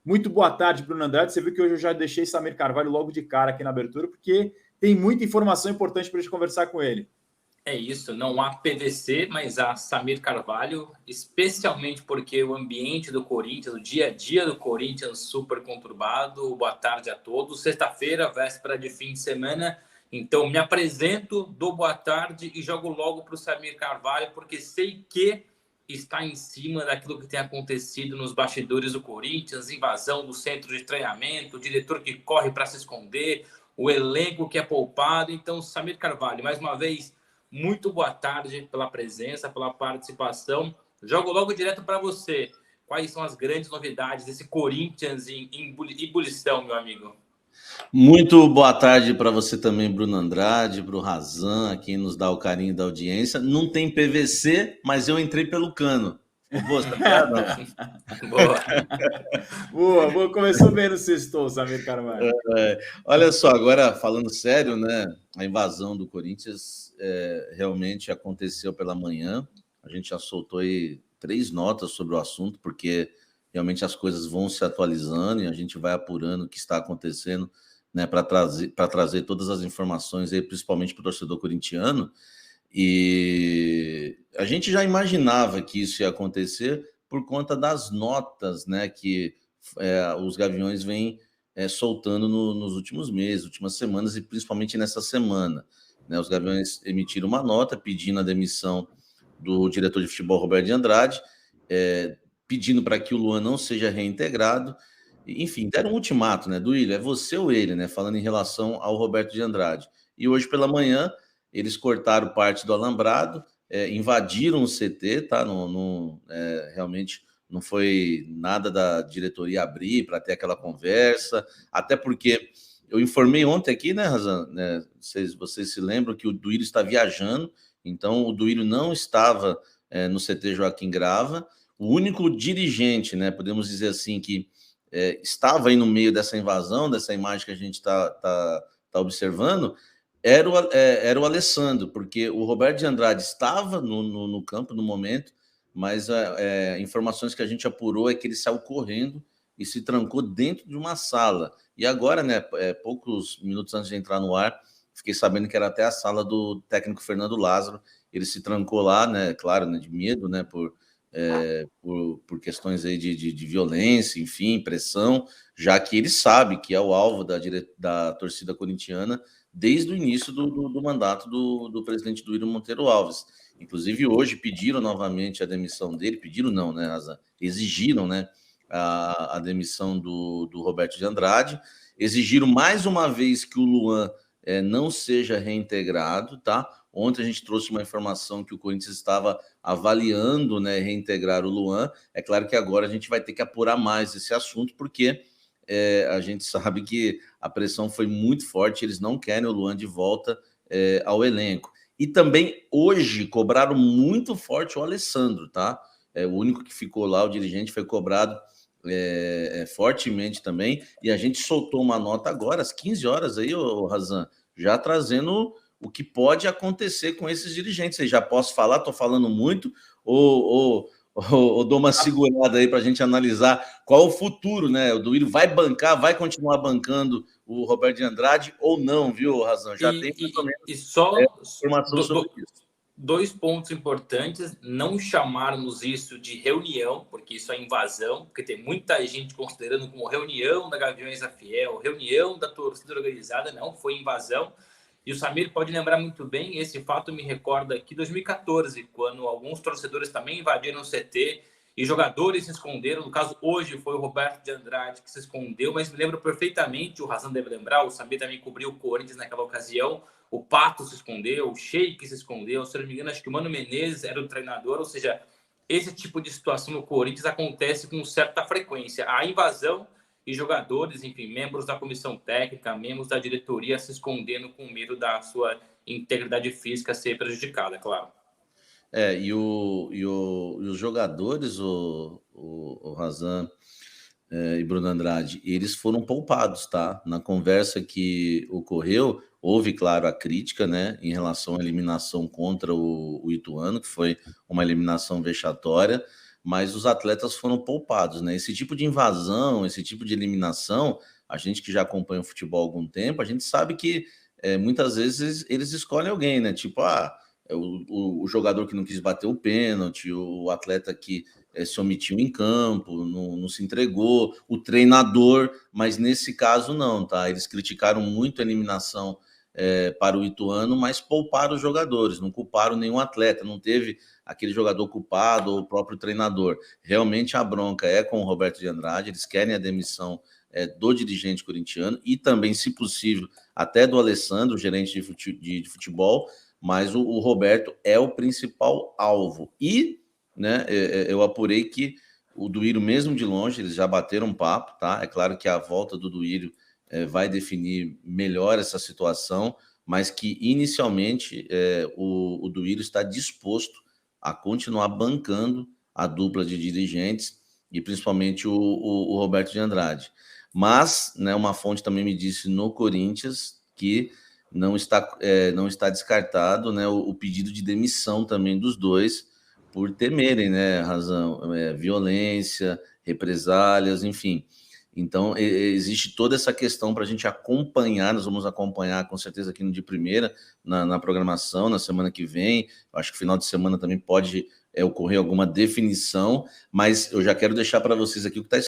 Muito boa tarde, Bruno Andrade. Você viu que hoje eu já deixei Samir Carvalho logo de cara aqui na abertura, porque tem muita informação importante para a gente conversar com ele. É isso, não há PVC, mas há Samir Carvalho, especialmente porque o ambiente do Corinthians, o dia a dia do Corinthians super conturbado. Boa tarde a todos. Sexta-feira, véspera de fim de semana. Então, me apresento, dou boa tarde e jogo logo para o Samir Carvalho, porque sei que está em cima daquilo que tem acontecido nos bastidores do Corinthians, invasão do centro de treinamento, o diretor que corre para se esconder, o elenco que é poupado. Então, Samir Carvalho, mais uma vez, muito boa tarde pela presença, pela participação. Jogo logo direto para você. Quais são as grandes novidades desse Corinthians em ebulição, meu amigo? Muito boa tarde para você também, Bruno Andrade, para o Razan, quem nos dá o carinho da audiência. Não tem PVC, mas eu entrei pelo cano. Boa. Boa. Começou bem no sextou, Samir Carvalho. Olha só, agora falando sério, né? A invasão do Corinthians realmente aconteceu pela manhã. A gente já soltou aí 3 notas sobre o assunto, porque realmente as coisas vão se atualizando e a gente vai apurando o que está acontecendo, né, para trazer todas as informações aí, principalmente para o torcedor corintiano. E a gente já imaginava que isso ia acontecer por conta das notas, né, que os Gaviões vêm soltando nos últimos meses, últimas semanas e principalmente nessa semana, né? Os Gaviões emitiram uma nota pedindo a demissão do diretor de futebol Roberto de Andrade, pedindo para que o Luan não seja reintegrado. Enfim, deram um ultimato, né, Duílio, é você ou ele, né, falando em relação ao Roberto de Andrade. E hoje pela manhã eles cortaram parte do alambrado, invadiram o CT, tá? Realmente não foi nada da diretoria abrir para ter aquela conversa, até porque eu informei ontem aqui, né, Razan, né, vocês se lembram que o Duílio está viajando, então o Duílio não estava no CT Joaquim Grava. O único dirigente, né, podemos dizer assim, que estava aí no meio dessa invasão, dessa imagem que a gente tá observando, era o Alessandro, porque o Roberto de Andrade estava no campo no momento, mas informações que a gente apurou é que ele saiu correndo e se trancou dentro de uma sala. E agora, né, poucos minutos antes de entrar no ar, fiquei sabendo que era até a sala do técnico Fernando Lázaro. Ele se trancou lá, né, claro, né, de medo, né, por questões aí de violência, enfim, pressão, já que ele sabe que é o alvo da torcida corintiana desde o início do mandato do presidente Duílio Monteiro Alves. Inclusive, hoje pediram novamente a demissão dele, pediram não, né, exigiram, né, a demissão do Roberto de Andrade, exigiram mais uma vez que o Luan não seja reintegrado, tá? Ontem a gente trouxe uma informação que o Corinthians estava avaliando, né, reintegrar o Luan. É claro que agora a gente vai ter que apurar mais esse assunto, porque a gente sabe que a pressão foi muito forte, eles não querem o Luan de volta ao elenco. E também hoje cobraram muito forte o Alessandro, tá? O único que ficou lá, o dirigente, foi cobrado fortemente também. E a gente soltou uma nota agora, às 15 horas aí, Razan, já trazendo o que pode acontecer com esses dirigentes. Aí já posso falar, estou falando muito, ou dou uma segurada aí para a gente analisar qual o futuro, né? O Duílio vai continuar bancando o Roberto de Andrade ou não, viu, Razan? Já tem mais ou menos informação sobre isso. 2 pontos importantes: não chamarmos isso de reunião, porque isso é invasão, porque tem muita gente considerando como reunião da Gaviões da Fiel, reunião da torcida organizada. Não, foi invasão. E o Samir pode lembrar muito bem, esse fato me recorda que 2014, quando alguns torcedores também invadiram o CT e jogadores se esconderam. No caso, hoje foi o Roberto de Andrade que se escondeu, mas me lembro perfeitamente, o Razan deve lembrar, o Samir também cobriu o Corinthians naquela ocasião, o Pato se escondeu, o Sheik se escondeu, se não me engano, acho que o Mano Menezes era o treinador. Ou seja, esse tipo de situação no Corinthians acontece com certa frequência. A invasão e jogadores, enfim, membros da comissão técnica, membros da diretoria se escondendo com medo da sua integridade física ser prejudicada, claro. E os jogadores, o Razan e Bruno Andrade, eles foram poupados, tá? Na conversa que ocorreu, houve, claro, a crítica, né, em relação à eliminação contra o Ituano, que foi uma eliminação vexatória, mas os atletas foram poupados, né? Esse tipo de invasão, esse tipo de eliminação, a gente que já acompanha o futebol há algum tempo, a gente sabe que muitas vezes eles escolhem alguém, né? Tipo, o jogador que não quis bater o pênalti, o atleta que se omitiu em campo, não se entregou, o treinador, mas nesse caso não, tá? Eles criticaram muito a eliminação para o Ituano, mas pouparam os jogadores, não culparam nenhum atleta, não teve aquele jogador culpado ou o próprio treinador. Realmente a bronca é com o Roberto de Andrade, eles querem a demissão do dirigente corintiano e também, se possível, até do Alessandro, gerente de futebol, mas o Roberto é o principal alvo. E, né, eu apurei que o Duílio, mesmo de longe, eles já bateram papo, tá? É claro que a volta do Duílio vai definir melhor essa situação, mas que inicialmente o Duílio está disposto a continuar bancando a dupla de dirigentes e principalmente o Roberto de Andrade. Mas, né, uma fonte também me disse no Corinthians que não está descartado, né, o pedido de demissão também dos dois, por temerem, né, violência, represálias, enfim. Então, existe toda essa questão para a gente acompanhar, nós vamos acompanhar com certeza aqui no De Primeira, na programação, na semana que vem, acho que final de semana também pode ocorrer alguma definição, mas eu já quero deixar para vocês aqui o que está